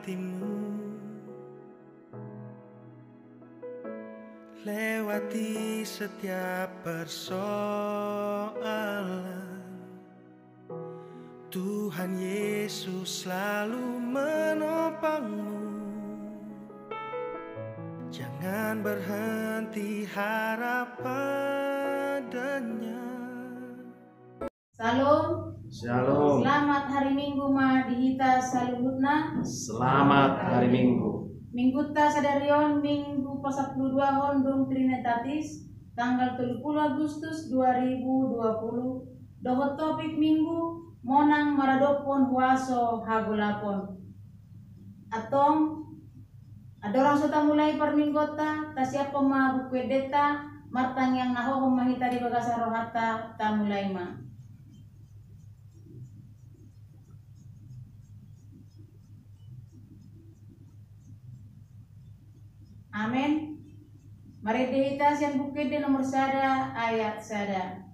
hatimu, lewati setiap persoalan. Tuhan Yesus selalu menopangmu. Jangan berhenti harap padanya. Salam. Shalom. Selamat hari Minggu Madihita Saluhutna. Selamat hari Minggu. Minggu ta sadarion Minggu ke-12 Hondong Trinitatis tanggal 30 Agustus 2020. Dohot topik Minggu monang maradopon huaso hagulapon. Atong adorang suta mulai perminggota tasya pema bukwedeta martang yang naho mahita di bagasa rohata ta mulai ma. Amin. Mari dihita siang bukit di nomor sada ayat sada.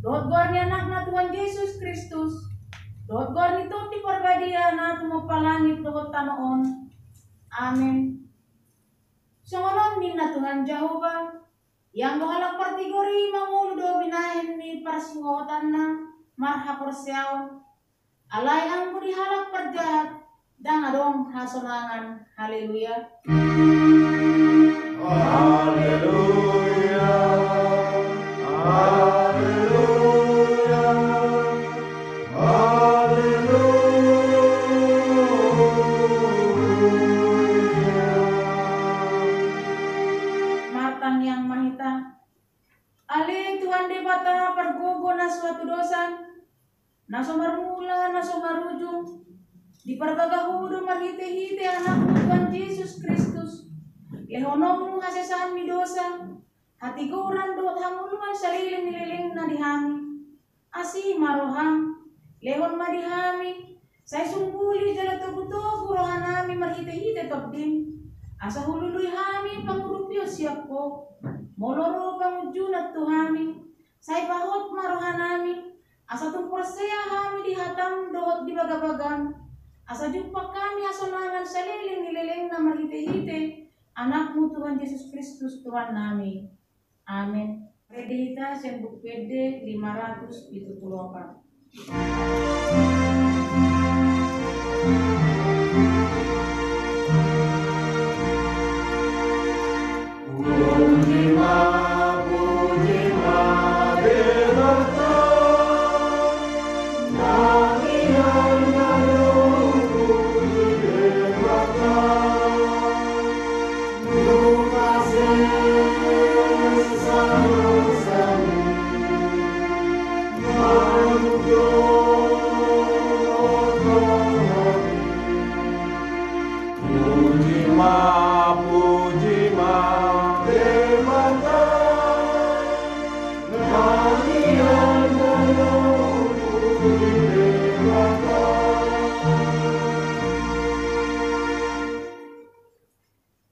Dohot gorni anak na Tuhan Yesus Kristus. Dohot gorni tuti parbadia na tumapalangit dohot tanoon. Amin. Songonon min na Tuhan Jehovah. Yang dohalak partigori mangulu do binahin ni parsingotan na marha porsiaw. Alay ang dihalak perjahat. Dan adong hasonangan. Haleluya. Haleluya. Haleluya. Haleluya. Martang yang mahita. Ali Tuhan debata pergogo na suatu dosan. Naso marmula, naso marujung. Di perbagahudo marhite-hite anak Tuhan Yesus Kristus. Lehonomu hasesan mi dosa. Hati kuran dot hangulman saliling nililing na dihami. Asih maroham. Lehon madihami. Say sungguli jala togu-togu rohanami marhite-hite tobdim. Asa hululuy hami pangurupyo siap ko. Moloro pangujunat tuhami. Say bahot marohanami. Asa tumpur saya hami dihatam dohot di bagabagam. Asa jumpa kami asonangan saliling nililing na marhite-hite. Anakmu Tuhan Yesus Kristus Tuhan nami. Amin. Redita sembuk PD 574.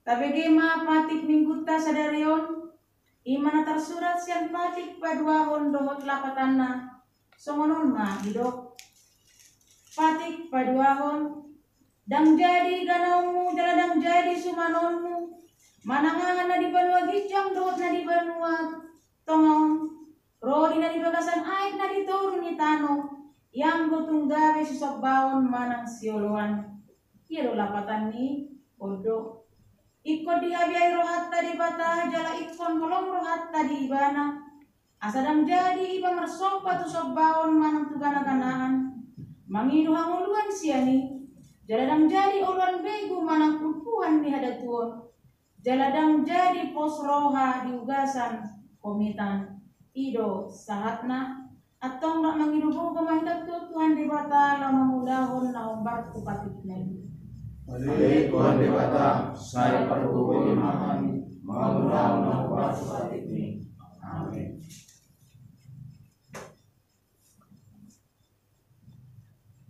Tabegema patik mingguta sadarion imana tersurat sian patik paduahon dohot lapatanna songonon ma hidup patik paduahon dang jadi ganaungmu jaladang jadi sumanonmu manangangan na di banua gijang dohot na di banua tongong rodi na di bagasan ait na di turun ni tano yang gotong gawe susok baon manang sioloan kiro lapatan ni bodoh. Ikon dihabiai rohat tadi batah jala ikon molong rohat tadi ibana asadam jadi iba mersompa tu sobbaon manang tu gana-ganaan mangidu hanguluan siani jaladang jadi uluan begu manang kumpuan di hadatuon jaladang jadi pos roha diugasan komitan ido sahatna atau nggak mangidu buku mahidat tu Tuhan di batah lama mudahon naumbar kupatik nelu. Oleh Tuhan Dewata, saya perlu memahami, mengulang membuat seperti ini. Amin.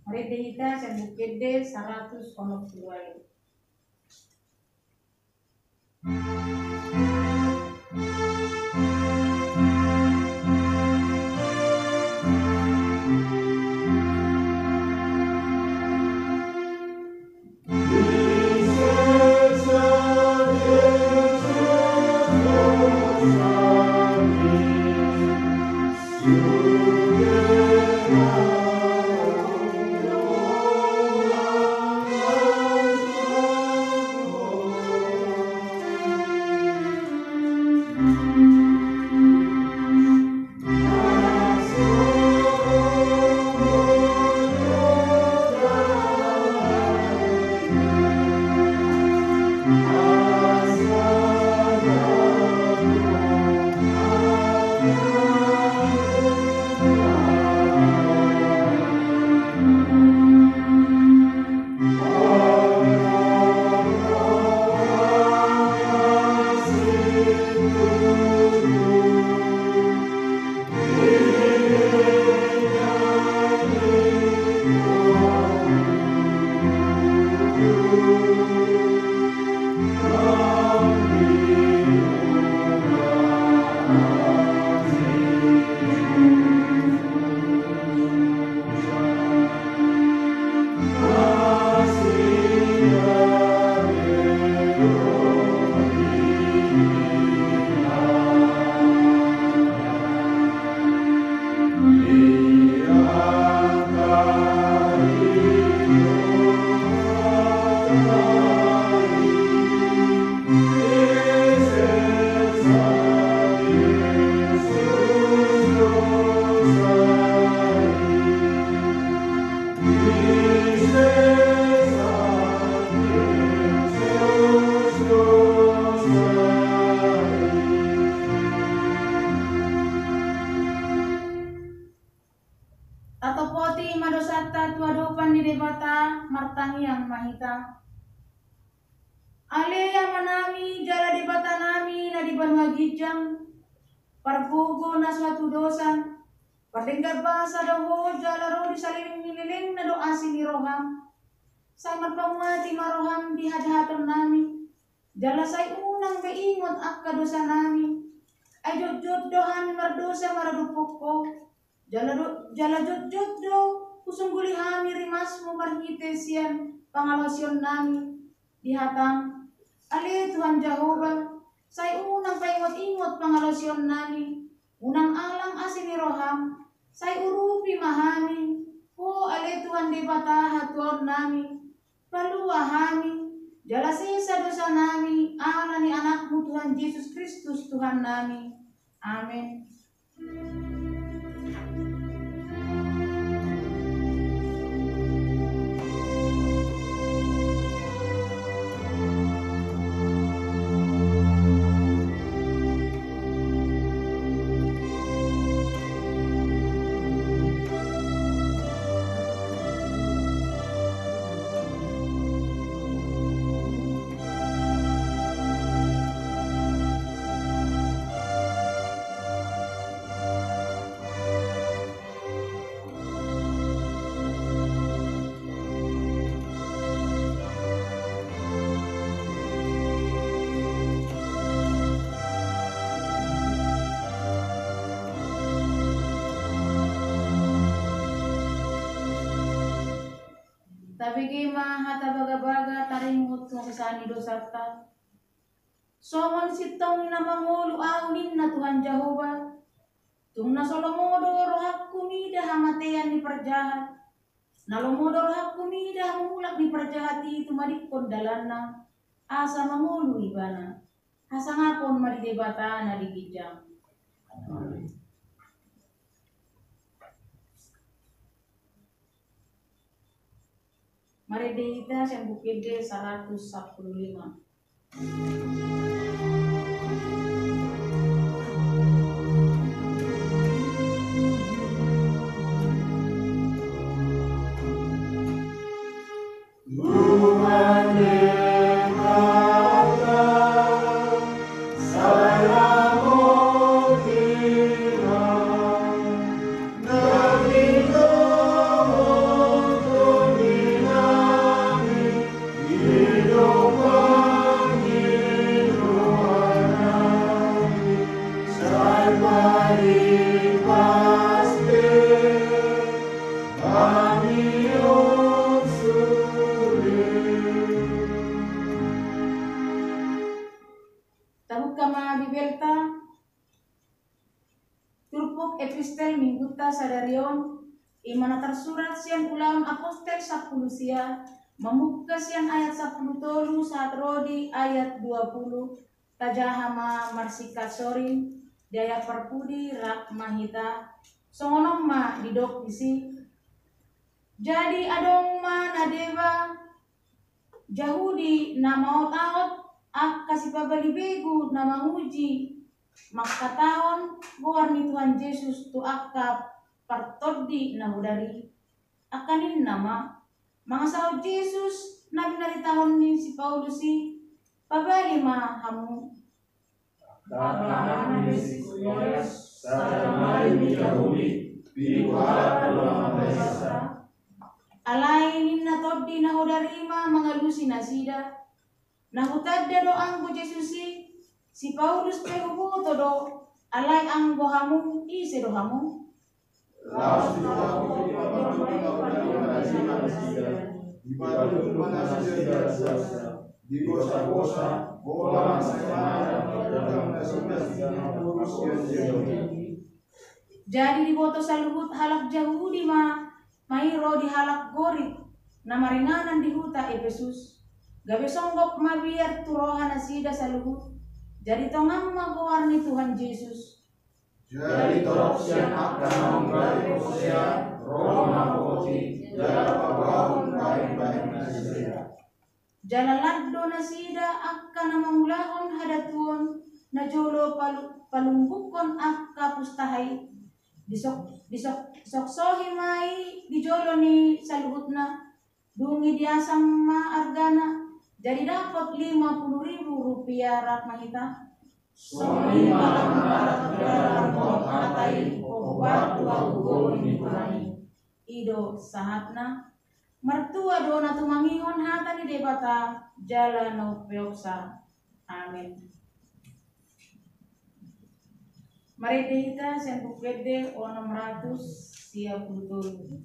Mari kita sembuk gede 100 onok dua. Yang mahita ale yang manami jala di bata nami na di banua gijang pargugo na suatu dosa pardenggar bahasa doho jala roh di saliling mililing na do asin ni roham say marpamati maroham di hajahaton nami jala say unang beingot akka dosa nami ay jod dohan mardosa maradupok ko jala jod do kusung gulihami rimasmu marhite sian pangalosyon nami dihatang Ale Tuhan Jehovah, say unang paingot-ingot pangalosyon nami, unang alang asini roham, say urupi mahami, o ale Tuhan di bata hatuan nami, paluahami, jalasi sa dosa nami, ala ni anakmu Tuhan Yesus Kristus Tuhan nami. Amin. Tabigima hata baga-baga tarimut mo kasani dosata. Somon sitong na mangulu aunin na Tuhan Jehovah. Tung na solomodo rohak kumida hamatean ni perjahat. Nalomodo rohak kumida hamulak ni perjahati tumadikon dalana. Asa mangulu ibana. Asa ngapon madidebata na digijang. Mari kita yang bukide 115. Epistel mingguta sadarion imana tersurat sian ulam apostel 10 sia membuka sian ayat 10 tolu saat rodi ayat 20 tajahama marsika sorin daya perpudi rak mahita songonom ma didok isi jadi adong ma nadeva jahudi nama otaot ak kasih pabali begu nama nguji maka tahun warni Tuhan Yesus tu akap partodi nahudari akanin nama mangasau Yesus nabi dari tahun ni si Paulus si pabali ma hamu karena Yesus sadamai Yahudi biwala lamasa alainin na todi nahudari ma mangalusi nasida nahutadda doang ko Yesus si Paulus pehubo todo alay ang gohamu ise dohamu Laos jadi diboto sa luhut halak Yahudi ma mairo di halak gorit na maringanan di huta Efesus gabe songgop mabiar turohan asida sa luhut jadi tongam maguwarni Tuhan Yesus. Jadi torok siang akan menggali usia Roma poti dalam pabahun baik-baik nasida. Jalalado nasida akan namangulahon hadatuon na jolo palumbukon akka pustahay. Disoksohi mai di jolo ni saluhut na dungi diasang maargana. Jadi dapat 50.000 rupiah rak mahita. Suami malam marat dalam pot hatai obat wakul nipani. Ido sahatna mertua dona tumangingon hata di debata jalan no peoksa. Amin. Mari kita sembuk gede o 600 siap betul.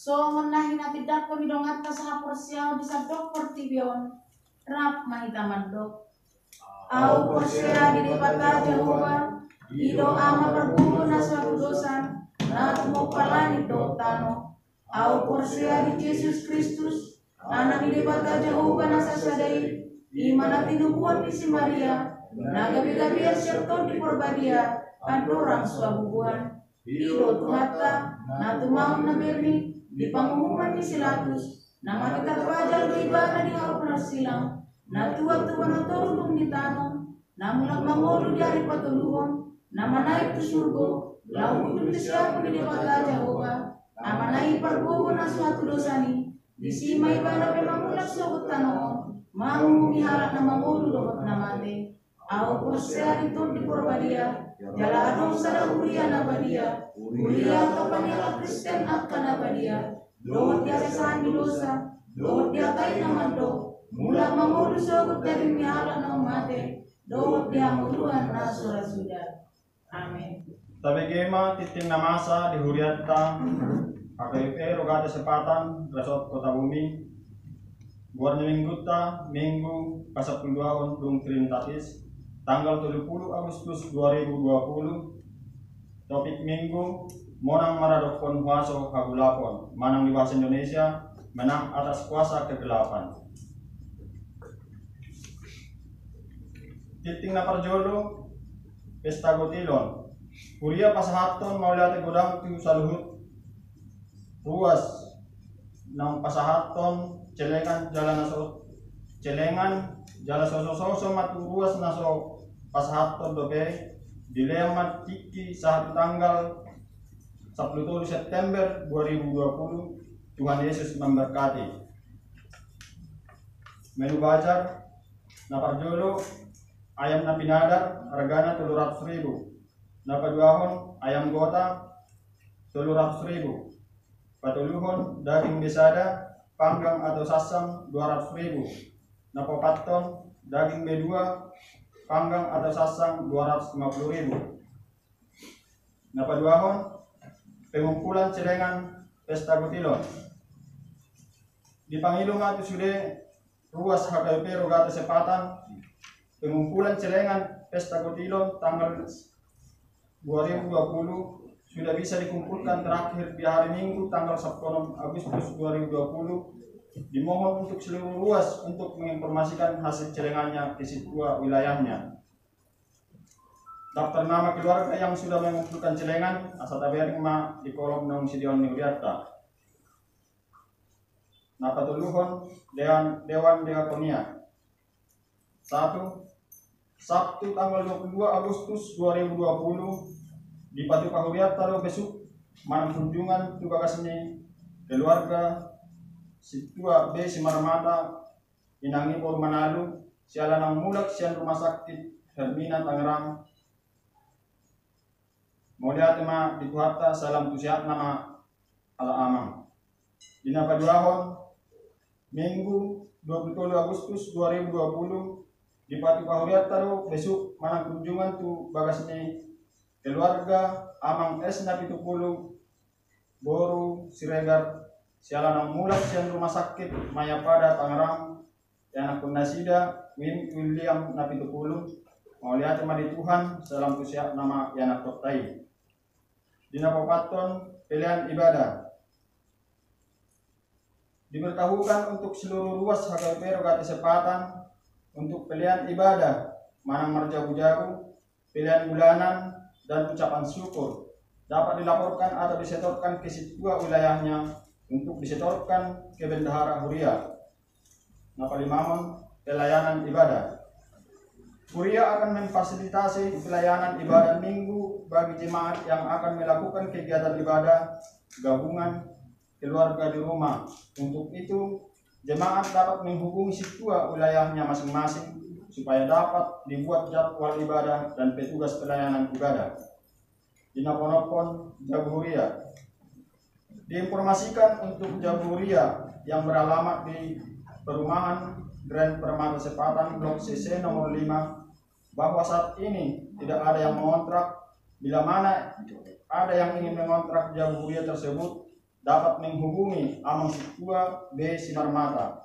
So menahi na tidak pemidong atas hapur siau bisa dok pertibion rap mahita mandok. Au porsia di dipata Jehovah ido ama berguru na suatu dosa na tumok palani do tano. Au porsia di Yesus Kristus anak di dipata Jehovah na sasadai imana tinubuan di si Maria na gabi-gabi asyarton di porbadia pandorang suabubuan ido tuhata na tumang na berni di pangumuman ni Silatus na matikat pajal di ibadah di hapur silang na tuwa-tuwa na tolong di tanong na mulak mangolo dari patuluhon na manaik tu surgo lau untuk disiapun di dipata Jehovah na manaik pergogo na suatu dosani di simay ibadah pemangulak sogot tanong mangumi halak na mangolo dogot na mate au porsia di tur di porbadia jala adong sada uria na badia uria atau panila Kristen akan na badia dogot dia sesahan di dosa dogot dia kain na mando mula mangulu sogot dari mihala na mate dogot dia muluan na sudah. Amin. Tabegema titing na masa di Huriatta AKP Rogate Sepatan Resort Kota Bumi Buarnya Minggu Kasapuluahon Dung Trinitatis tanggal 30 Agustus 2020. Topik Minggu Monang Maradokon Huaso Hagulapon Manang di bahasa Indonesia menang atas kuasa kegelapan. Titing na parjolo Pesta Gotilon Huria pasahaton mauliate godang tu saluhut ruas nang pasahaton celengan jala soso matu ruas naso pasahaton dobe dilemat tiki saat tanggal 10 September 2020. Tuhan Yesus memberkati. Menu bajar naparjolo ayam na pinadar harganya 700.000. Napaduahon ayam gota 700.000. Patuluhon daging besada panggang atau sasam 200.000. Napapaton daging B2 panggang atau sasam 250.000. Napaduahon pengumpulan celengan Pesta Gotilon di Pangilung atau sudah ruas HKP Rogate Sepatan. Pengumpulan celengan Pesta Gotilon tanggal 2020 sudah bisa dikumpulkan terakhir di hari Minggu tanggal 10 Agustus 2020. Dimohon untuk seluruh ruas untuk menginformasikan hasil celengannya ke situa wilayahnya. Daftar nama keluarga yang sudah mengumpulkan celengan asal tabering ma di kolom nong sidion Huriatta. Napatuluhon Dewan Diakonia. 1. Sabtu tanggal 22 Agustus 2020 di Patuka Huriatta besok manang kunjungan tugas ini keluarga situa B Simarmata Inangi Por Manalu Sialanang Mulak Sian Rumah Sakit Hermina Tangerang Molia tema dikuharta salam tusiat nama ala amang. Dina paduahon Minggu 27 Agustus 2020 di Patuka Huriatta besok manang kunjungan tu bagas ni keluarga amang S na 70 Boru Siregar Sialanang Mulak Sian Rumah Sakit Mayapada Tangerang yang akun nasida William na 70 Molia tema di Tuhan salam tusiat nama Yanak Toktai. Dina Papaton pilihan ibadah diberitahukan untuk seluruh ruas HKP Rogate Sepatan untuk pilihan ibadah manang marjabu-jabu, pilihan bulanan dan ucapan syukur dapat dilaporkan atau disetorkan ke situa wilayahnya untuk disetorkan ke Bendahara Huria. Napalimamon pelayanan ibadah. Huria akan memfasilitasi pelayanan ibadah minggu bagi jemaat yang akan melakukan kegiatan ibadah gabungan keluarga di rumah. Untuk itu, jemaat dapat menghubungi situa wilayahnya masing-masing supaya dapat dibuat jadwal ibadah dan petugas pelayanan ibadah. Dinaponopon Jabuhuria. Diinformasikan untuk Jabuhuria yang beralamat di Perumahan Grand Permata Sepatan Blok CC nomor 5 bahwa saat ini tidak ada yang mengontrak. Bila mana ada yang ingin mengontrak Jabuhuria tersebut, dapat menghubungi Amang Situa B. Sinarmata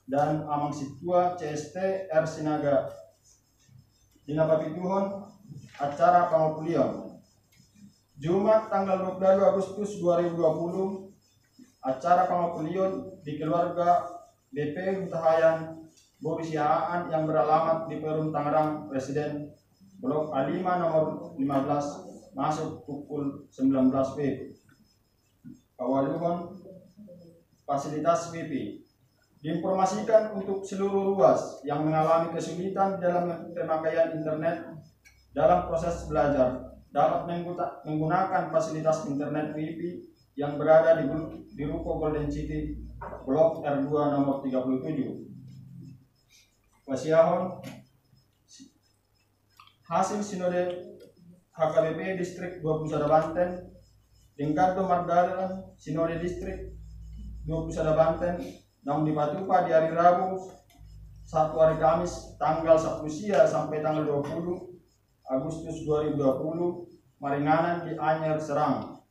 dan Amang Situa CST R. Sinaga. Dina papituhon acara pangukulion. Jumat tanggal 22 Agustus 2020 acara pangukulion di keluarga BP Hutahayan Borisiaan yang beralamat di Perun Tangerang Residen Blok A5 nomor 15 masuk pukul 19 WIB. Kawaluhon fasilitas WIB diinformasikan untuk seluruh ruas yang mengalami kesulitan dalam pemakaian internet dalam proses belajar dapat menggunakan fasilitas internet WiFi yang berada di Ruko Golden City Blok R2 nomor 37. Wasiahon hasil sinode HKBP Distrik 2 Pusara Banten Tingkado Mardalan sinode Distrik 2 Pusara Banten namun dipatupa di hari Rabu 1 hari Kamis tanggal 10 sia sampai tanggal 20 Agustus 2020 maringanan di Anyer Serang.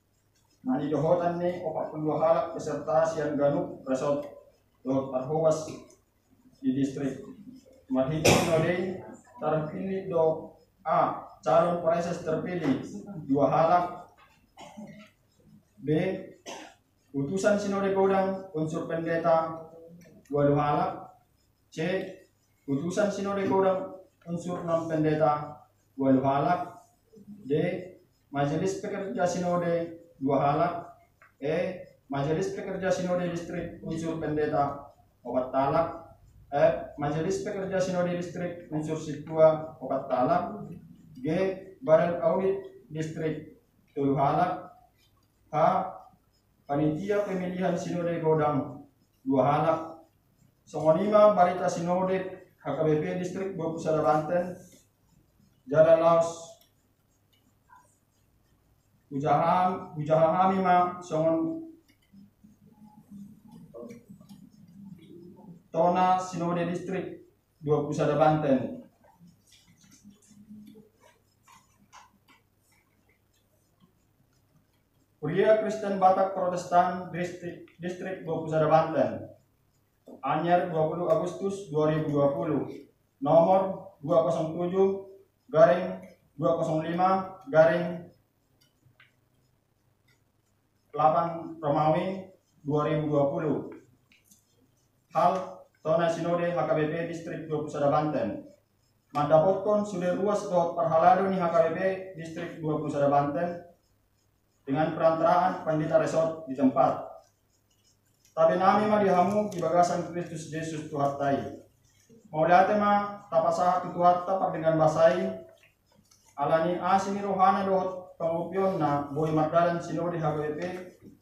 Nah di dohotan nih 42 halak peserta sian ganuk resort dohot parhowas di distrik. Marhitung nolei terpilih do A. Calon proses terpilih 2 halak. B. Utusan sinode godang unsur pendeta 2 halak. C. Utusan sinode godang unsur non pendeta 2 halak. D. Majelis pekerja sinode 2 halak. E. Majelis pekerja sinode distrik unsur pendeta 4 halak. F. Majelis pekerja sinode distrik unsur Situa 4 halak. G. Badan audit distrik 3 halak. H. Panitia pemilihan sinode godang 2 halak. Songonima barita sinode HKBP distrik 2 Pusara Banten Jalan Laos Ujahami ma songon Tona sinode distrik 2 Pusara Banten. Kuria Kristen Batak Protestan distrik 2 Pusara Banten. Anyer 20 Agustus 2020. Nomor 207 garing 205 garing 8 Romawi 2020. Hal Tona Sinode HKBP Distrik 2 Pusara Banten. Mandapotkan sudah ruas dohot perhalado ni HKBP Distrik 2 Pusara Banten dengan perantaraan pandita resort di tempat. Tapi nami ma dihamu di bagasan Kristus Yesus Tuhatai. Maulate ma tapasaha Tuhatta dengan basai alani asini rohana dohot pengupion na boy mardalan sinode HKBP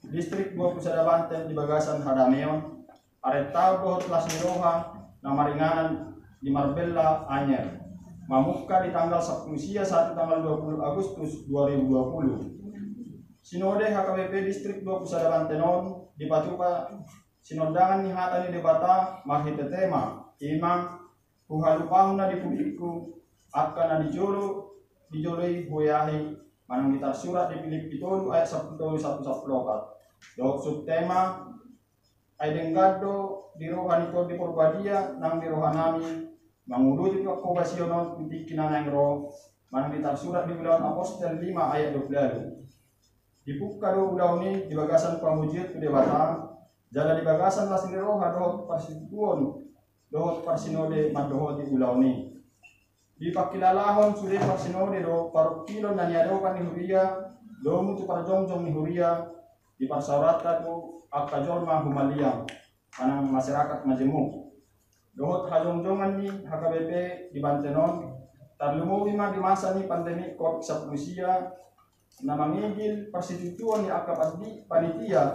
Distrik 2 Pusara Banten di bagasan Hadameon. Aretau dohot lasni roha na maringanan di Marbella Anyer. Mamuka di tanggal 10 sia 1 tanggal 20 Agustus 2020. Sinode HKBP Distrik 2 Pusara Bantenon dipatupa sinondangan ni hata ni debata marhite tema imang huhalupahun na dipublikku akan na dijoloi huyahi manang ditar surat di Filip Pitolu ayat 1 lokat. Dohok subtema ay denggado di rohani ko di porbadia nang di rohanami manguluti ko kobasionon untuk kinanang roh manang ditar surat di bulan Apostel 5 ayat 20. Dibuka do udaw ni di bagasan pamujiat ku debata jala di bagasan lasni roha dohot parsituon dohot parsinode madohot di udaw ni di pakilalahon sude parsinode do parukilon na niadokan ni huria do mutu parjongjong ni huria di parsaurata do akajorma humaliang anang masyarakat majemuk dohot hajongjongan ni HKBP di Bantenon tarlumuwi ma di masa ni pandemi COVID-19 na mamigil persitutuan ni akapadi panitia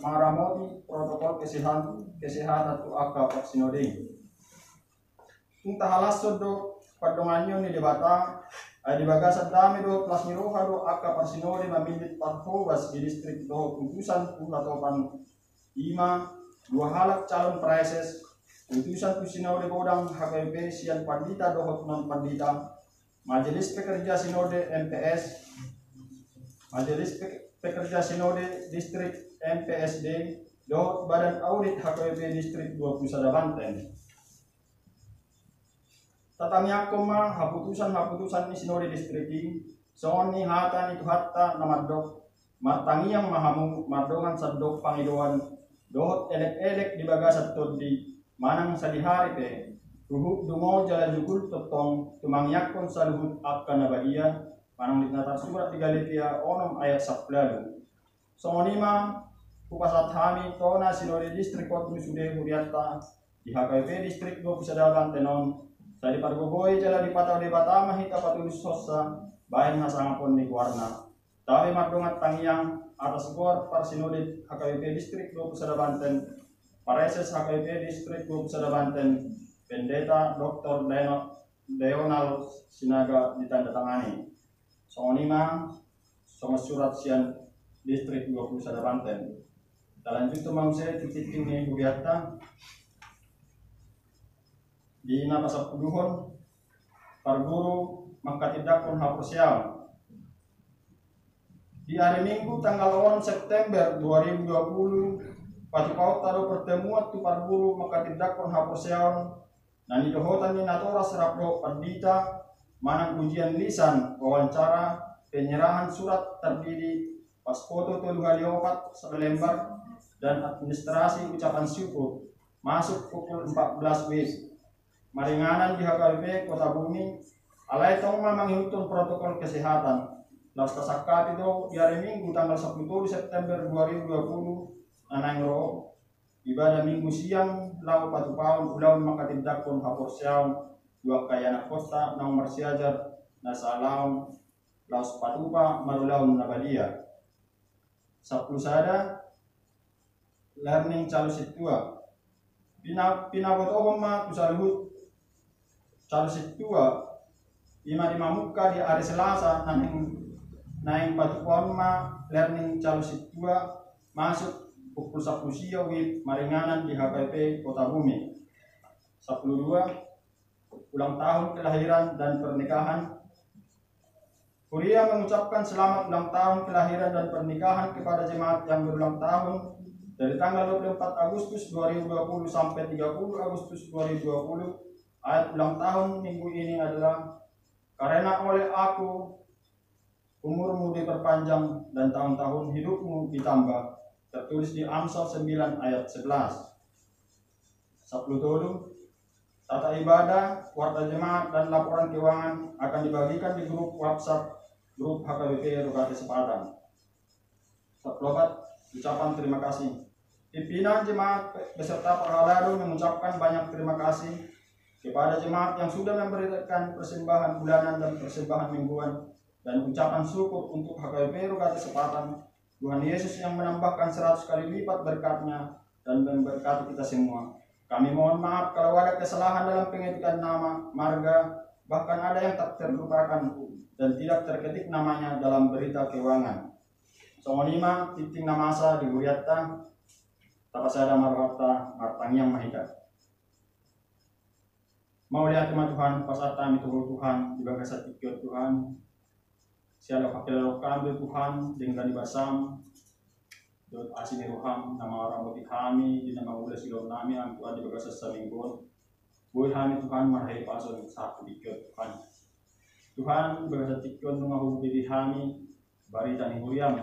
maramoti protokol kesehatan tu akap sinode. Kung tahalasod do padonganyo ni debata ay di bagasan dami do kelas ni roha do akap sinode mamilit parhobas di distrik do utusan pulatopan 5 2 halak calon preses utusan tu sinode godang HKBP sian pandita dohot non pandita majelis pekerja sinode MPS Majelis pekerja sinode distrik MPSD dohot Badan Audit HKBP Distrik 21 Banten. Tatami akoma haputusan ni sinode distrik ini soni hatan itu hatta namadok martangiang mahamu mardongan sadok pangidoan dohot elek-elek di bagasat di manang sadihari pe ruhuk dungo jalan jukul totong tumangyakon saluhut akan nabadia manang ditata surat 3 Galatia 6 ayat 10. Songonima kupasat hami tona sinode distrik kota sude huriata di HKBP distrik 21 Banten Tadi pargoboy jala di patau de batama hita patulus sosa bayan hasangapon ni warna. Tapi mardongat tangiang atas gor parsinode HKBP distrik 21 Banten. Pareses HKBP distrik 21 Banten. Pendeta Dr. Leonal Sinaga ditandatangani. Songonima songo surat sian distrik 21 Banten. Lanjut mause titik ini huriata di nama sapuluhon parguru makatidakon hapusial di hari Minggu tanggal 1 September 2020 patupau taruh pertemuan tu parguru makatidakon hapusial nani dohotan ni natora serapro pandita manang ujian lisan wawancara penyerahan surat terdiri pas foto 3 selembar dan administrasi ucapan syukur masuk pukul 14 WIB. Maringanan di HKBP Kota Bumi alai tong menghitung protokol kesehatan. Lalu kasakati itu di hari Minggu tanggal 10 September 2020 nanangro ibadah Minggu siang lau patupaun ulaun makatindakon haporsiaun dua kayana kosta nang marsiajar nasalaun lau patupa marulaun nabalia. Sabtu sada learning calus itua pinabot ma kusaluhut calus itua ima dimamuka di hari Selasa naing patupuan ma learning calus itua masuk pukul 10 siang wib maringanan di HKBP Kota Bumi. 12 ulang tahun kelahiran dan pernikahan. Kuliah mengucapkan selamat ulang tahun kelahiran dan pernikahan kepada jemaat yang berulang tahun dari tanggal 24 Agustus 2020 sampai 30 Agustus 2020. Ayat ulang tahun minggu ini adalah karena oleh aku umurmu diperpanjang dan tahun-tahun hidupmu ditambah. Tertulis di Amsal 9 ayat 11. Sabtu tolu tata ibadah, warta jemaat dan laporan keuangan akan dibagikan di grup WhatsApp grup HKBP Rogate Sepadan. Sablobat ucapan terima kasih. Pimpinan jemaat beserta para halado mengucapkan banyak terima kasih kepada jemaat yang sudah memberikan persembahan bulanan dan persembahan mingguan dan ucapan syukur untuk HKBP Rogate Sepadan. Tuhan Yesus yang menambahkan 100 kali lipat berkatnya dan memberkati kita semua. Kami mohon maaf kalau ada kesalahan dalam pengetikan nama, marga, bahkan ada yang tak terlupakan dan tidak terketik namanya dalam berita keuangan. Songonima titik namasa di Guriatta, tapasada marwata martangiang mahita. Mau lihat Tuhan, pasata miturut Tuhan, juga kasat ikut Tuhan. Siapa pakai kami Tuhan dengan dibasam, dot asini roham nama orang boti kami di nama ulas silon nami ang Tuhan di bagas saminggon. Boy kami Tuhan marhai pason satu ikut Tuhan. Tuhan bagas tikon mengahu diri kami barita ni huriam.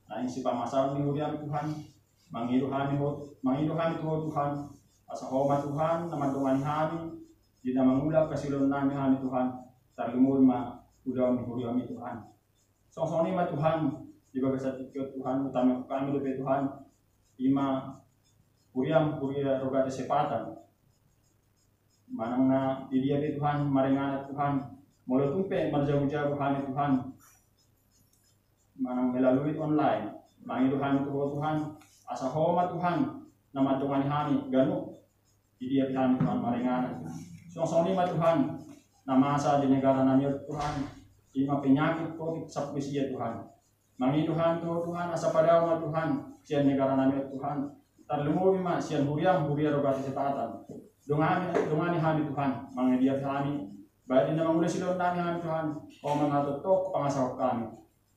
Nah isi pamasal ni huriam Tuhan. Mangiru kami Tuhan. Asa hormat Tuhan nama Tuhan kami di nama mulak kasilon nami kami Tuhan. Tarlimur ma udah menghuri kami Tuhan. Song-song ini Tuhan di bagas ikut Tuhan utama kami lebih Tuhan. Ima huriam Rogate Sepadan. Manangna di dia Tuhan maringan Tuhan. Mulai tumpe marjauh-jauh kami Tuhan. Manang melalui online. Mangi Tuhan Tuhan. Asa hormat Tuhan nama Tuhan kami ganu di dia kami Tuhan maringan. Song-song ini Tuhan. Nama asa di negara nami Tuhan, ima penyakit covid sapisia Tuhan. Mangi Tuhan Tuhan asa padawa Tuhan, sian negara nami Tuhan. Tarlumur ma sian huriam Rogate Sepadan. Dongani kami Tuhan, mangi dia kami. Baik di nama mulai silon nami kami Tuhan, kau mengatur tok pangasau kami.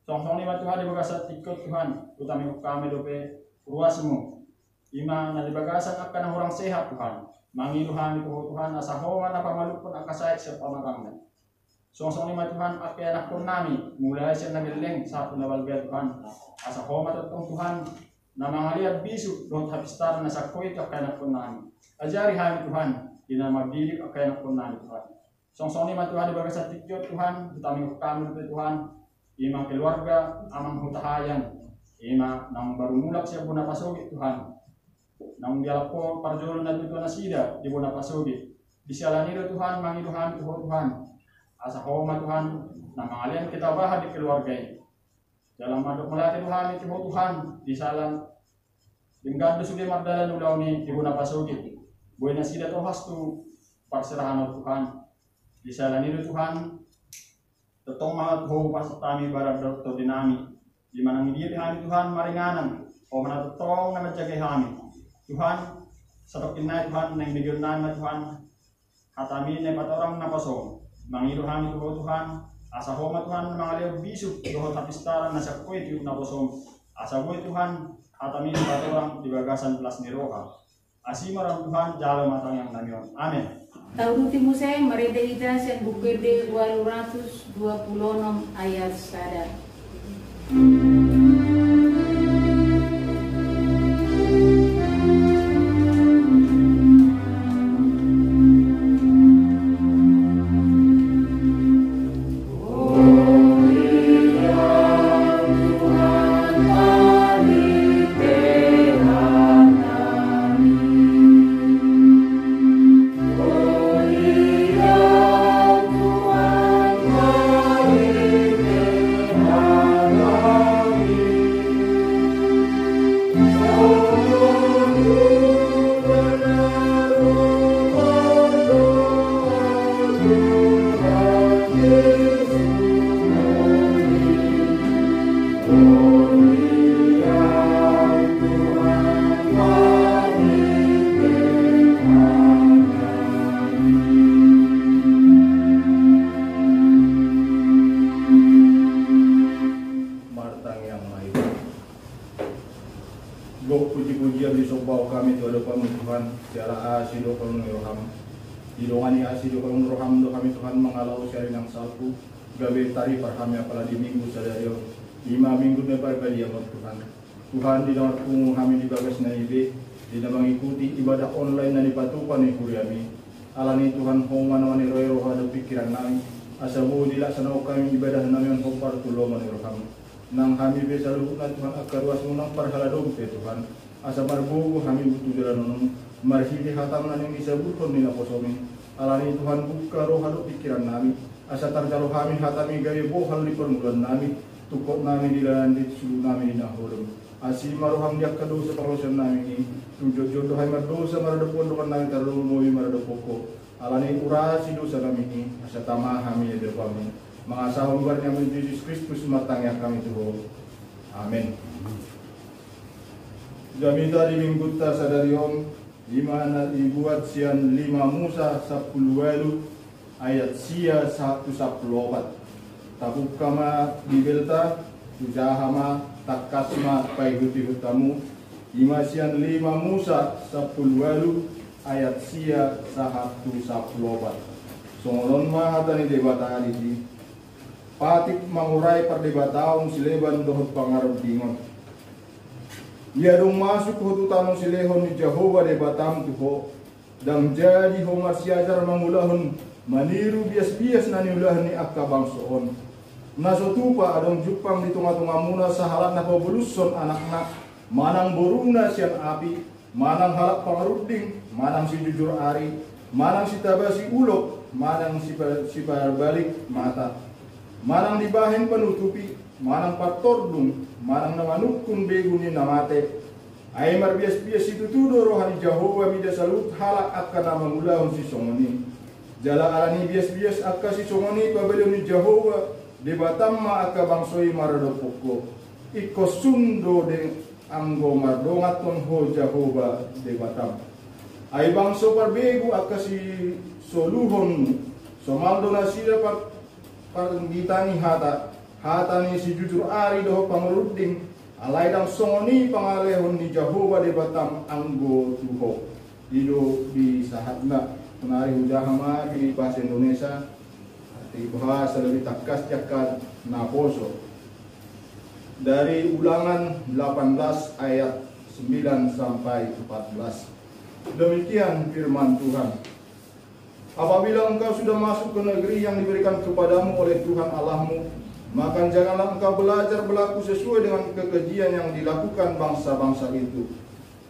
Song-song lima Tuhan di bagasan tikot Tuhan, utami kami dope ruasmu. Ima na di bagasan akan orang sehat Tuhan. Mangi Tuhan itu Tuhan asa homan apa malupun akasait sa pamatangna. Song-song lima Tuhan akan anak pun nami, mulai siya nagileng sa punawalga Tuhan. Asa homan tatong Tuhan na mga liat bisu doon hapistar na sa kuwit akan anak pun nami. Ajari kami Tuhan, di na magdilik akan anak pun nami Tuhan. Song-song lima Tuhan di bagasan tikot Tuhan, utami kami dope Tuhan. Ima keluarga amang hutahayan, ima nang baru mulak siya buna pasogi Tuhan. Nang biala po parjolo na dito na sida di buna pasogi. Di sialaniro Tuhan, mangi Tuhan, Tuhan. Asa homa Tuhan, na mangalian kita bahad di keluarga ini. Dalam madok melati Tuhan, itu Tuhan, di salan Dengkado sudah mardalan ulaw ni di buna pasogi. Buhay na sida tohas tu parserahan Tuhan. Di sialaniro Tuhan, tetong mga tuho pas tami barang doktor dinami. Di manang diri kami Tuhan maringanan. O manatutong na madjagay kami. Tuhan, sa pagkinay Tuhan, nang bigyan namin Tuhan, hatamin na patorang napasong. Mangilo kami Tuhan, asa homa Tuhan, mga liyaw bisip, doon tapistaran na sa kuwit yung napasong. Asa buhay Tuhan, hatamin na patorang dibagasan plus ni Roha. Asimarang Tuhan, jalo matang yang namion. Amen. Tauruti Musay, Marida Idas yang Bukede 226 ayat sadar. puji-pujian disembah kami tu ada Tuhan tiara asido kalau roham idongani asido kalau roham do kami Tuhan mengalau syari nang salku gawe tari parhami apalagi minggu sadario 5 minggu nebar kali ya Tuhan Tuhan di dalam kami di bagas na ibe di mengikuti ibadah online na dipatukan ni kuriami alani Tuhan hongan wani roh ada pikiran nami asabu dilaksanakan kami ibadah nami on par tulungan ni roham nang kami bisa luhuna Tuhan akaruas munang parhaladom pe Tuhan asa marbugu kami butuh jalan marhili hatam nan yang disebutkan nila posomi alani Tuhan buka roh hadu pikiran nami asa tarjalo kami hatami gaya bohal di permulaan nami tukot nami di dalam di sulu nami di nahulum asi maroham diak kadosa parosan nami ini tujuh jodoh hai mardosa maradopon dokan nami tarlu moi maradopoko alani urasi dosa kami ini asa tamah kami ya kami mengasah umbarnya Yesus Kristus matang yang kami tuh amin. Jamita di minggu sadarion di mana dibuat sian 5 Musa 10 ayat sia 114 tabuk kama di belta ujahama takasma paiguti hutamu ima sian 5 Musa 10 ayat sia 114 songolon mahatani debata aliti patik mangurai perdebataun sileban dohot pangarap dingon ia dong masuk ke tanong silehon ni Jehovah de batam tuho dan jadi homar siajar mangulahon maniru bias-bias na niulahan ni akka bangsoon nasotupa adong jupang di tunga-tunga muna sa halat na pabuluson anak-anak manang boruna siyan api manang halak pangaruding manang si jujur ari manang si tabasi ulok manang si balik mata manang dibahin penutupi manang patordung manang namanukun beguni namate ay marbias-bias itu tudo rohani Jehovah mida salut halak akka namamulahon si songoni jala alani bias-bias akka si songoni pabelon ni Jehovah de batamma akka bangsoi maradopoko ikosundo de anggo mardongaton ho Jehovah de batam ay bangso parbegu akka si soluhon somaldo na sila par gitani hata hatani si jujur ari doho pangruding alaidang songoni pangalehon ni Jehovah de batam anggo tuho ido di sahatna penari hujahama di bahasa Indonesia di bahasa lebih takas jakad naposo dari Ulangan 18 ayat 9 sampai 14. Demikian firman Tuhan. Apabila engkau sudah masuk ke negeri yang diberikan kepadamu oleh Tuhan Allahmu, maka janganlah engkau belajar berlaku sesuai dengan kekejian yang dilakukan bangsa-bangsa itu.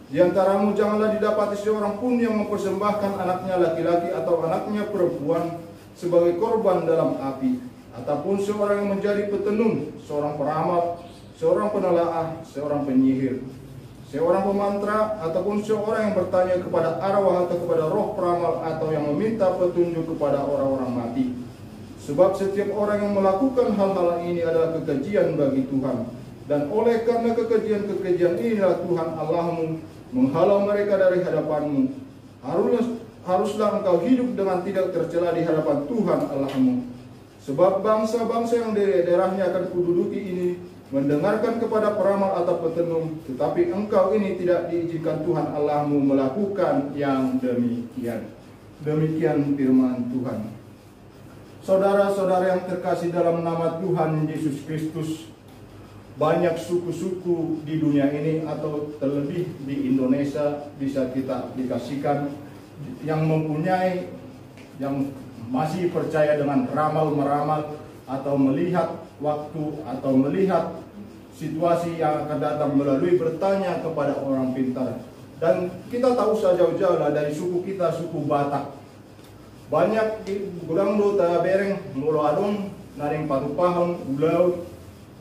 Di antaramu janganlah didapati seorang pun yang mempersembahkan anaknya laki-laki atau anaknya perempuan sebagai korban dalam api, ataupun seorang yang menjadi petenung, seorang peramal, seorang penelaah, seorang penyihir, seorang pemantra, ataupun seorang yang bertanya kepada arwah atau kepada roh peramal, atau yang meminta petunjuk kepada orang-orang mati. Sebab setiap orang yang melakukan hal-hal ini adalah kekejian bagi Tuhan. Dan oleh karena kekejian-kekejian inilah Tuhan Allahmu menghalau mereka dari hadapanmu. Haruslah engkau hidup dengan tidak tercela di hadapan Tuhan Allahmu. Sebab bangsa-bangsa yang dari daerahnya akan kududuki ini mendengarkan kepada peramal atau petenung, tetapi engkau ini tidak diizinkan Tuhan Allahmu melakukan yang demikian. Demikian firman Tuhan. Saudara-saudara yang terkasih dalam nama Tuhan Yesus Kristus, banyak suku-suku di dunia ini atau terlebih di Indonesia bisa kita aplikasikan yang mempunyai, yang masih percaya dengan ramal-meramal atau melihat waktu atau melihat situasi yang akan datang melalui bertanya kepada orang pintar. Dan kita tahu sejauh-jauh lah dari suku kita, suku Batak. Banyak kurang do ta bereng mulo adong naring patupahon ulau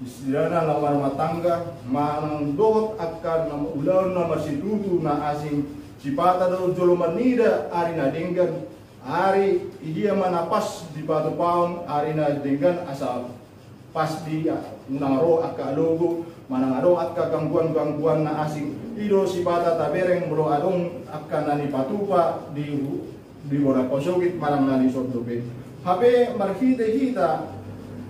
istilahna lamar matangga manang dohot akan nama ulau nama situtu na asing cipata do joloman nida ari na denggan ari idia mana pas di patupahon ari na denggan asal pas di naro akka logo manang ado akka gangguan-gangguan na asing ido sipata ta bereng mulo adong akan nani patupa di bora kosogit malang nali sotdobe. Habe marhita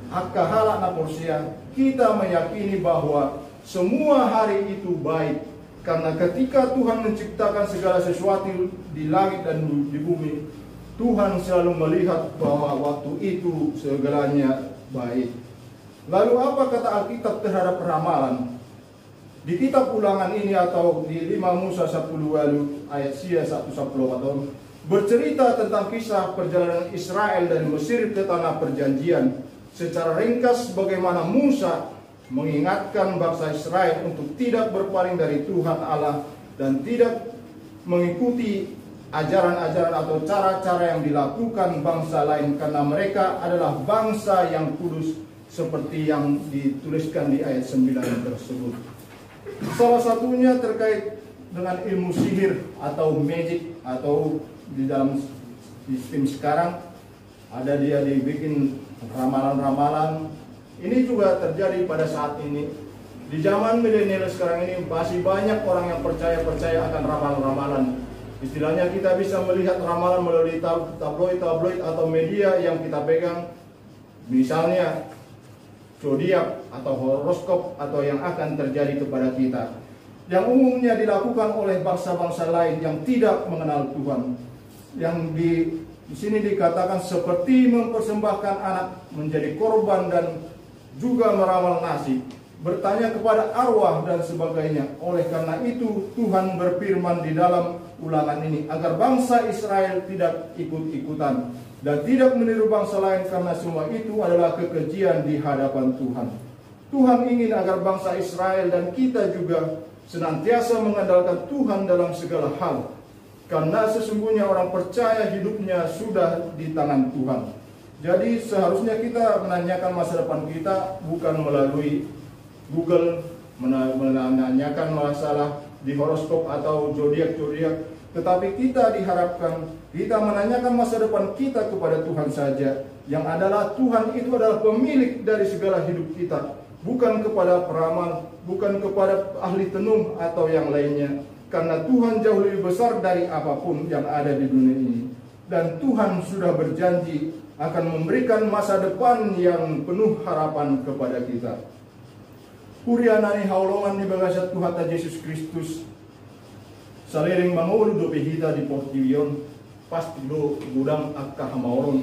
akka halak na porsia, kita meyakini bahwa semua hari itu baik karena ketika Tuhan menciptakan segala sesuatu di langit dan di bumi, Tuhan selalu melihat bahwa waktu itu segalanya baik. Lalu apa kata Alkitab terhadap ramalan? Di kitab Ulangan ini atau di 5 Musa 10 ayat 1-10 bercerita tentang kisah perjalanan Israel dari Mesir ke tanah perjanjian. Secara ringkas bagaimana Musa mengingatkan bangsa Israel untuk tidak berpaling dari Tuhan Allah dan tidak mengikuti ajaran-ajaran atau cara-cara yang dilakukan bangsa lain, karena mereka adalah bangsa yang kudus seperti yang dituliskan di ayat 9 tersebut. Salah satunya terkait dengan ilmu sihir atau magic, atau di dalam sistem sekarang ada dia dibikin ramalan-ramalan. Ini juga terjadi pada saat ini. Di zaman milenial sekarang ini masih banyak orang yang percaya akan ramalan-ramalan. Istilahnya kita bisa melihat ramalan melalui tabloid atau media yang kita pegang. Misalnya zodiak atau horoskop atau yang akan terjadi kepada kita, yang umumnya dilakukan oleh bangsa-bangsa lain yang tidak mengenal Tuhan. Yang di sini dikatakan seperti mempersembahkan anak menjadi korban dan juga meramal nasib, bertanya kepada arwah dan sebagainya. Oleh karena itu Tuhan berfirman di dalam Ulangan ini agar bangsa Israel tidak ikut-ikutan dan tidak meniru bangsa lain, karena semua itu adalah kekejian di hadapan Tuhan. Tuhan ingin agar bangsa Israel dan kita juga senantiasa mengandalkan Tuhan dalam segala hal, karena sesungguhnya orang percaya hidupnya sudah di tangan Tuhan. Jadi seharusnya kita menanyakan masa depan kita bukan melalui Google, menanyakan masalah di horoskop atau zodiak, tetapi kita diharapkan kita menanyakan masa depan kita kepada Tuhan saja, yang adalah Tuhan itu adalah pemilik dari segala hidup kita, bukan kepada peramal, bukan kepada ahli tenung atau yang lainnya. Karena Tuhan jauh lebih besar dari apapun yang ada di dunia ini. Dan Tuhan sudah berjanji akan memberikan masa depan yang penuh harapan kepada kita. Kurianani haulongan di bagasat Tuhan Yesus Kristus salering mangulu do pehita di portivion pasti do gudang akka hamauron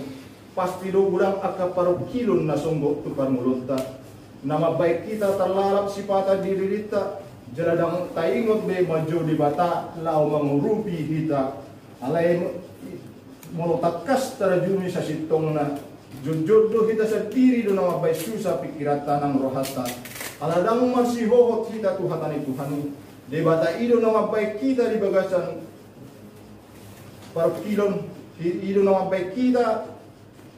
pasti do gudang akka parukilon na songgok tukar mulutta nama baik kita terlalap sipata diririta jeladang taingot be maju di bata lau mangurupi kita alai monotakas terjuni sa sitong na jujur do kita sendiri do nama baik susah pikiran tanang rohata aladang masih hohot kita Tuhatani Tuhani debata ido nama baik kita di bagasan parukilon ido nama baik kita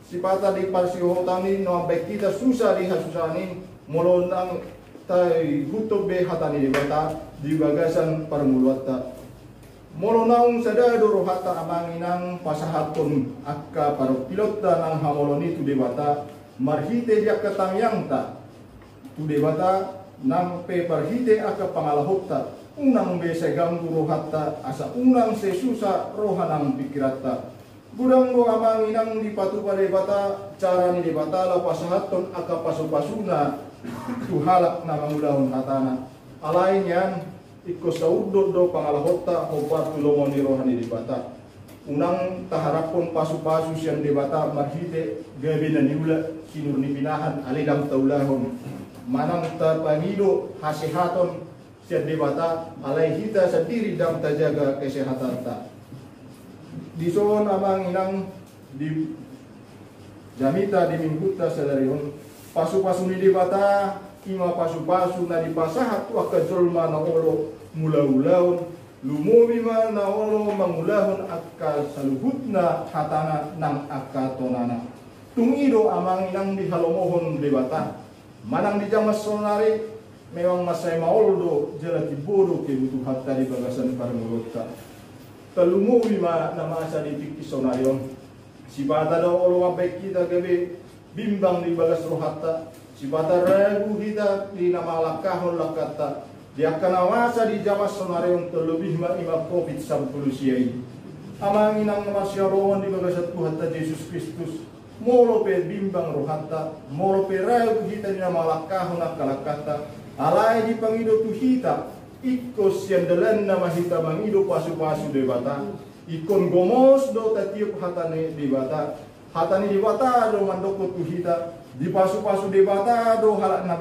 sipata di parsihohotani nama baik kita susah di hasusani molonang tai huto be hatani debata di bagasan parmuluatta molonang sadado rohata amanginang pasahaton akka parukilota nang hamoloni tu debata marhite dia katamyangta tu debata nang pe parhite akka pangalahota unang be seganggu rohata asa unang se susah rohanang pikirata gudang do amanginang di patu debata cara ni debata la pasahaton akka pasu-pasuna tu halak na mangulahon hatana alain yan ikko saudod do pangalahota hopar tulomoni rohani debata unang taharapon pasu-pasu siang debata marhite gabe na niula sinur ni pinahan alidang taulahon manang terpangido hasihaton siang debata alai kita sendiri dang terjaga kesehatan ta dison amang inang di jamita di mingguta sadarion pasu-pasu ni debata ima pasu-pasu na dipasahat wa kajolma na olo mula-ulaon lumumi ma na olo mangulahon akka saluhutna hatana nang akka tonana tungido amang inang di halomohon debata manang di jamas sonari memang masai maoldo jelati bodo kebutuhan tadi bagasan parmulota telumui ma na masa di tiki sonarion sibata do olo wabek kita gabe bimbang di bagas rohata sibata ragu kita di nama lakahon lakata dia kana wasa di jamas sonarion terlebih ma ima covid 19 siai amang inang masyarowan di bagas Tuhan Yesus Kristus molo pe bimbang rohata molo pe ragu kita di nama lakahon lakalakata alai di pangido tu hita ikos yang dalan nama hita mangido pasu-pasu debata ikon gomos do tatiup hatane debata hatani debata do mandoko tu hita di pasu-pasu debata do halak na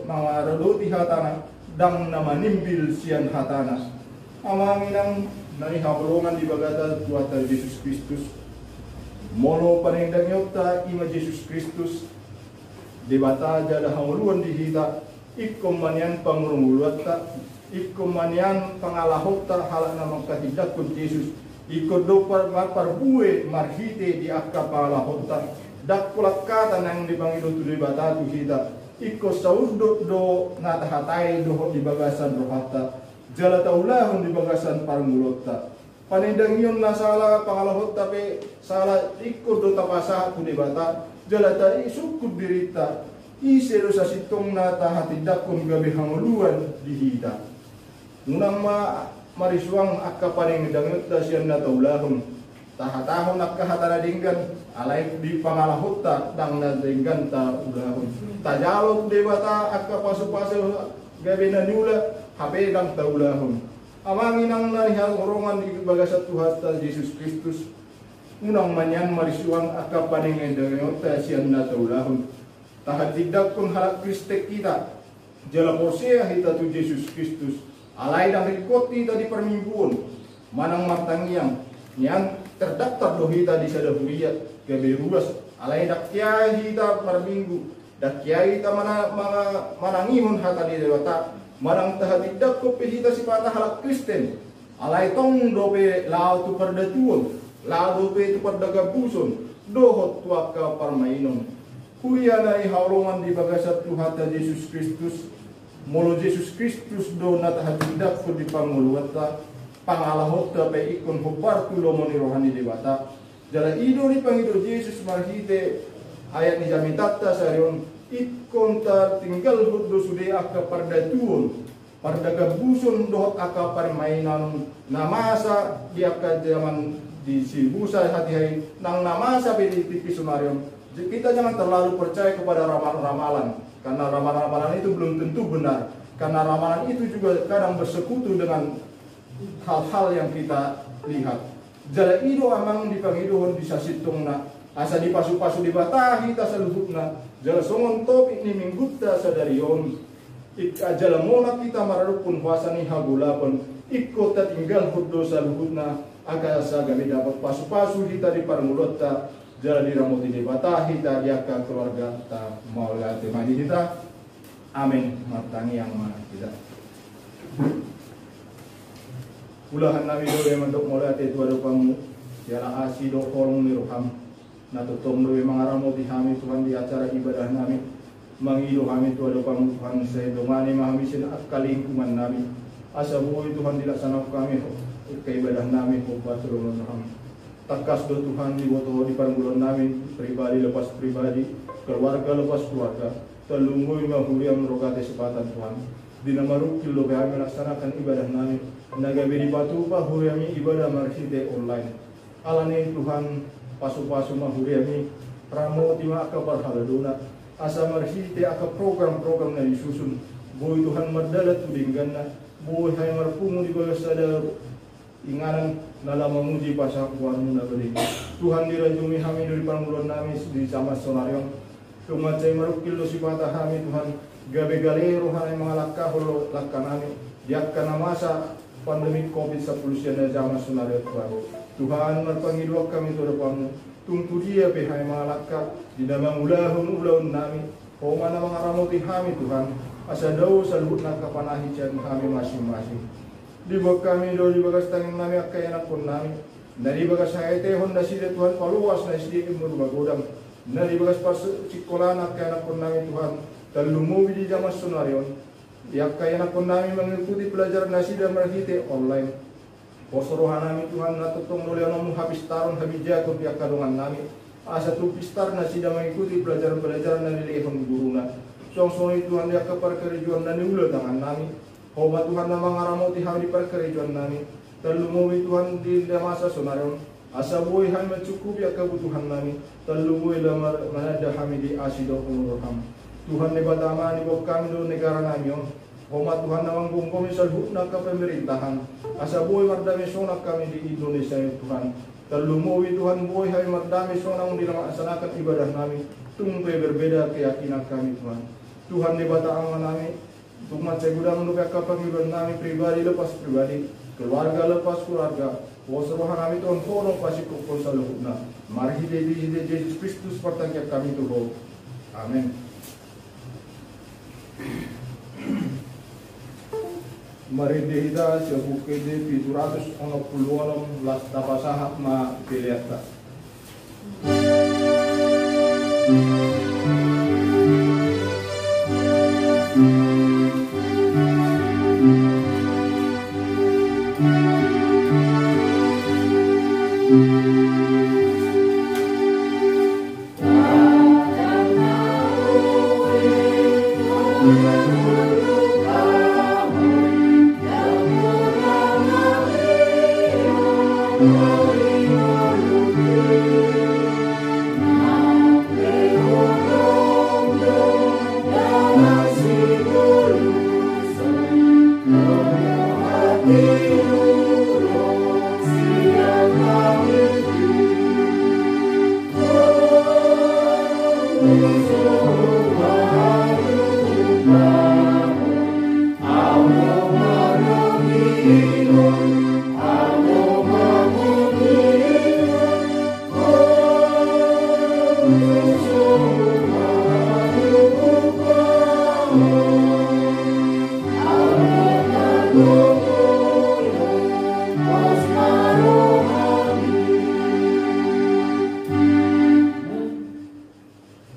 mangaroloti hatana dang nama nimbil sian hatana amanginang nani habolongan di bagata Tuhan Yesus Kristus molo panendang yota ima Yesus Kristus debata jada hamuluan di hita ikom manian pangurunguluatta ikom manian pangalahota halak na magkatidakon Yesus ikod do parbue marhite di akka palahota dakkulak kata nang dibangido tu debata tu hita ikko sauddo do natahatai do di bagasan rohata jala taulahon di bagasan parmulota panendang iyon na sala pangalahota pe sala ikko do tapasa tu debata jala ta isukud dirita isero sa sitong natahatidakon gabi hanguluan di hita nunang marisuang akka paning dangut da siyan na taulahon tahatahon akka hatana dinggan alay di pangalahota dang na dinggan ta ulahon tajalog debata akka pasu-pasu gabi na niula habe dang taulahon amangin ang narihang orongan di bagasat Tuhan Yesus Kristus unang manyan marisuang akka paning dangut da siyan na taulahon tahatidak kun halak Kristek kita jala porsia hita tu Yesus Kristus alai dang rikot kita di permingguan manang martangiang yang terdaftar do hita di sadahuriyat gabe ruas alai dak kiai hita perminggu dak kiai hita manangihun hata di dewata manang tahatidak ko pe hita sipata halak Kristen alai tong do pe lao tu perdatuon lao do pe tu perdagabuson dohot tuak ka parmainon kuliana i haulongan di bagasat Tuhan Yesus Kristus molo Yesus Kristus do natahatidak ko di panguluata pangalahota pe ikon hopar tulomoni rohani debata jala ido ni pangido Yesus marhite ayat ni jamitata sarion ikon ta tinggal huddo sude akka pardatuon pardagabuson dohot akka parmainan namasa di akka zaman di si busa hati-hati nang nama sapi di TV Sunarion. Kita jangan terlalu percaya kepada ramalan-ramalan, karena ramalan-ramalan itu belum tentu benar, karena ramalan itu juga kadang bersekutu dengan hal-hal yang kita lihat. Jala ido amang di pangidohon bisa situngna, asa di pasu-pasu dibatahi ta saluhutna, jala songon topik ni minggutta sadarion. Jala monak kita mararupun puasa ni hagulapon, ikut ta tinggal huddo saluhutna, aga sagami dapat pasu-pasu kita di parmulot ta, jala diramuti dibatahi ta diaka keluarga ta maula temani kita. Amin. Matangi yang mana kita. Ulahan nami do yang mandok mulai ate tuado kamu yala asi do kolong ni roham na totom do yang mangaramo di kami Tuhan di acara ibadah nami mangido kami tuado kamu Tuhan saya dongani mahamisin at kalingkungan nami asa buhay Tuhan dilaksanakan kami ke ibadah nami obat turun roham takas do Tuhan di boto di paranggulan nami pribadi lepas pribadi keluarga lepas keluarga telungguy mahuriam rogate sepatan Tuhan dinamarukil lo kami melaksanakan ibadah nami nagabe di batu pa huriami ibadah marsite online alane Tuhan pasu-pasu mahuriami ramo tima aka barhaladuna asa marsite aka program-program na disusun boy Tuhan madalat tudingganna boy hay marpungu di bawah sadar inganan nala memuji pasakuanmu na beli Tuhan dirajumi kami dari pangulon nami di sama sonarion tumacay marukil lo sipata kami Tuhan gabe galero hanay mga lakaholo lakanami diakkan na masa pandemi COVID-19 na zaman sunariat Tuhan marpangidwak kami to depanmu tungtudia pehay mga lakka di damang ulahon nami o mana mga ramuti kami Tuhan asa daw sa luhut ng kapanahitan kami masing-masing di bawah kami do di bagas tanging nami akayanak pun nami na di bagas hayatehon na sila Tuhan paluwas na sila imurubagodam na di bagas pas sikolan akayanak pun nami Tuhan talumuwi di zaman sunarion yakkayanak pun nami mengikuti pelajaran nasi dan merhite online posorohan nami Tuhan natutong nulianomu habis tarun habis jago pihak kadungan nami asa tu pistar nasi dan mengikuti pelajaran-pelajaran na nilihon guruna song-song Tuhan yakka parkerijuan na niulo tangan nami hoba Tuhan na mangaramoti hami di parkerijuan nami talumuwi Tuhan di masa sunarion asa buhay hami mencukupi kebutuhan nami talumuwi lamar manada hami di asido kumurham Tuhan ni batama ni bok kami do negara nami on homa Tuhan namang bungkomi sa na ka pemerintahan asa buhay mardami sonak kami di Indonesia ya Tuhan talumuwi Tuhan buhay hay mardami sonak dilaksanakan ibadah nami tungpe berbeda keyakinan kami Tuhan Tuhan ni batama nami tumat saya gudang nuka ka pangibadah nami pribadi lepas pribadi keluarga lepas keluarga wasrohan nami Tuhan tolong pasikuk pun saluhutna mari hide Yesus Kristus pertangkap kami Tuhan amin. Mari dihida sebukede 760 las tapasahak ma piliata.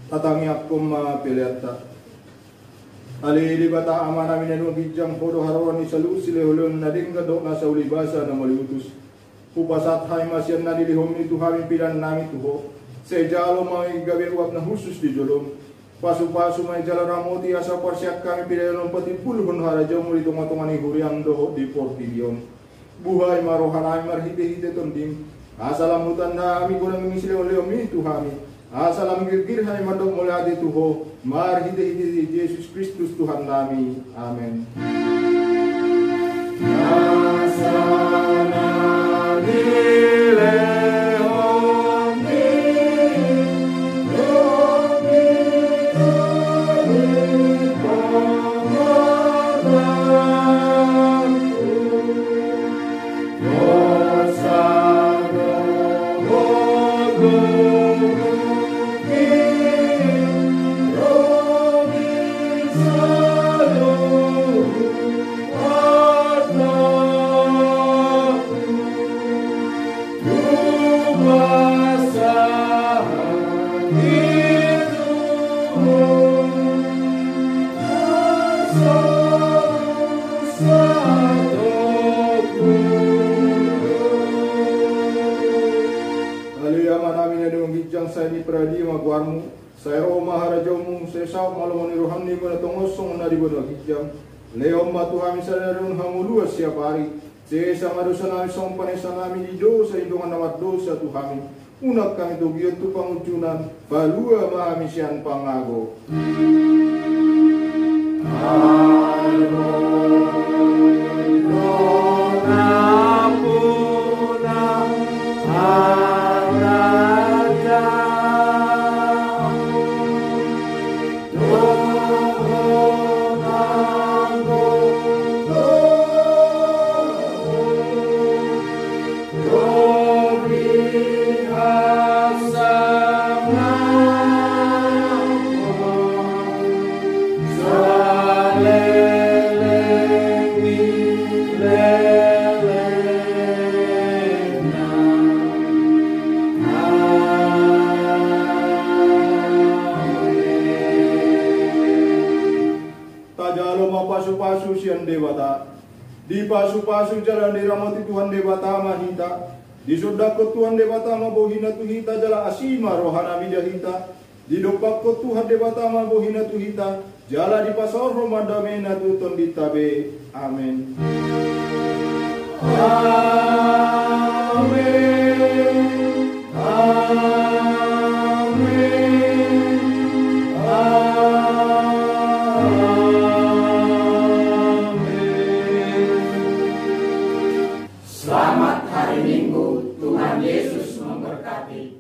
Tatangi aku ma piliata. Ali libata amana minenu bijang podo harawan isalu silehulun nading kadok na sa ulibasa na maliutus. Upasat hay masyan na dilihom itu kami pidan nami tuho. Sejalo may gabi uap na khusus di jolom. Pasu-pasu may jalaramoti asa parsyak kami pidan patipul pun harajaw muli tunga-tunga ni huriang doho di portilion. Buhay marohanay marhite-hite tondim. Asalam mutanda ami kurang misile oleh omi Tuhami. Asalam girgir hai mandok molade Tuho. Mar hide Yesus Kristus Tuhan kami. Amin. Saya ni pradi magwarmu saya ro maharajamu saya sa malomoni rohani ko na tongosong na ribo na kijam leo matuhami sa narun hamulua siap hari se sama dosa nami som panesa nami di dosa indongan nawat dosa tuhami unak kami tugion tu pangucunan balua mahami sian pangago pasu-pasu sian dewata di pasu-pasu jalan diramati Tuhan dewata mahita di sodako Tuhan dewata mabohina tuhita jala asima rohana midahita di dopako Tuhan dewata mabohina tuhita jala di pasor romadamena tuton ditabe amin Selamat hari Minggu, Tuhan Yesus memberkati.